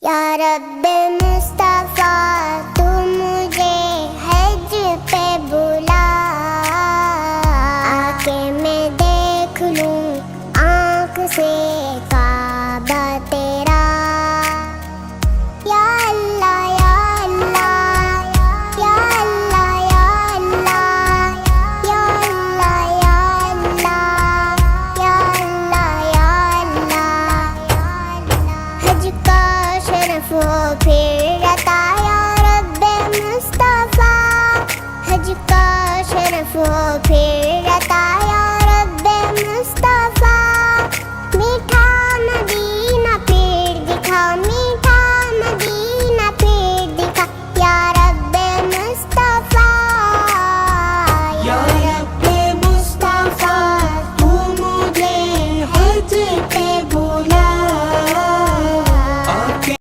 یا رب مصطفیٰ تو مجھے حج پہ بلا، آ کے میں دیکھ لوں آنکھ سے کعبہ تیرا۔ یا اللہ یا اللہ یا اللہ یا اللہ یا اللہ یا اللہ یا اللہ یا اللہ، حج کا شرف ہو پھر